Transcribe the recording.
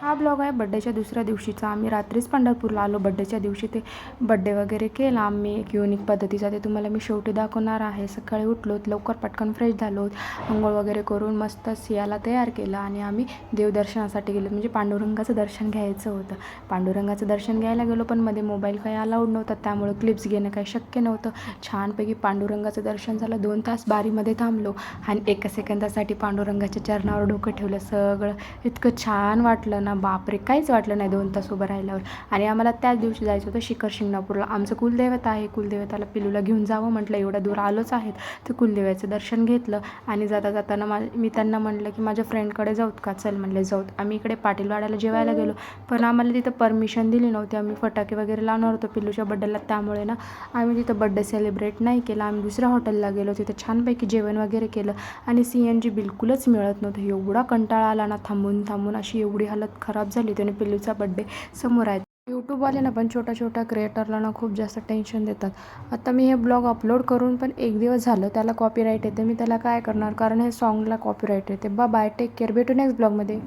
हा ब्लॉग आहे बड्डेच्या दुसऱ्या दिवशीचा. आम्ही रात्रीच पंढरपूरला आलो बड्डेच्या दिवशी. ते बड्डे वगैरे केला आम्ही एक युनिक पद्धतीचा, ते तुम्हाला मी शेवटी दाखवणार आहे. सकाळी उठलो, लवकर पटकन फ्रेश झालो, अंघोळ वगैरे करून मस्त सियाला तयार केलं आणि आम्ही देवदर्शनासाठी गेलो. म्हणजे पांडुरंगाचं दर्शन घ्यायचं होतं. पांडुरंगाचं दर्शन घ्यायला गेलो, पण मध्ये मोबाईल काही अलाउड नव्हता, त्यामुळे क्लिप्स घेणं काही शक्य नव्हतं. छानपैकी पांडुरंगाचं दर्शन झालं. 2 तास बारीमध्ये थांबलो आणि एका सेकंदासाठी पांडुरंगाच्या चरणावर डोकं ठेवलं. सगळं इतकं छान वाटलं ना, बापरे, काहीच वाटलं नाही 2 तास उभं राहिल्यावर. आणि आम्हाला त्याच दिवशी जायचं होतं शिखर शिंगणापूरला. आमचं कुलदैवत आहे, कुलदैवताला पिलूला घेऊन जावं म्हटलं, एवढ्या दूर आलोच आहेत. तर कुलदेवाचं दर्शन घेतलं आणि जाता जाताना मी त्यांना म्हटलं की माझ्या फ्रेंडकडे जाऊत का, चल म्हणले जाऊत. आम्ही इकडे पाटीलवाड्याला जेवायला गेलो, पण आम्हाला तिथं परमिशन दिली नव्हती. आम्ही फटाके वगैरे लावणार होतो पिलूच्या बड्डेला, त्यामुळे ना आम्ही तिथं बड्डे सेलिब्रेट नाही केला. आम्ही दुसऱ्या हॉटेलला गेलो, तिथं छानपैकी जेवण वगैरे केलं आणि CNG बिलकुलच मिळत नव्हतं. एवढा कंटाळा आला ना, थांबून थांबून अशी एवढी हालत खराब झाली. त्याने पिल्लूचा बड्डे समोर आहे. यूट्यूबवाले ना पण छोट्या क्रिएटरला ना खूप जास्त टेन्शन देतात. आता मी हे ब्लॉग अपलोड करून पण 1 दिवस झालं, त्याला कॉपीराईट येते. मी त्याला काय करणार, कारण हे सॉन्गला कॉपीराईट येते. बाय, टेक केअर, भेटू नेक्स्ट ब्लॉगमध्ये.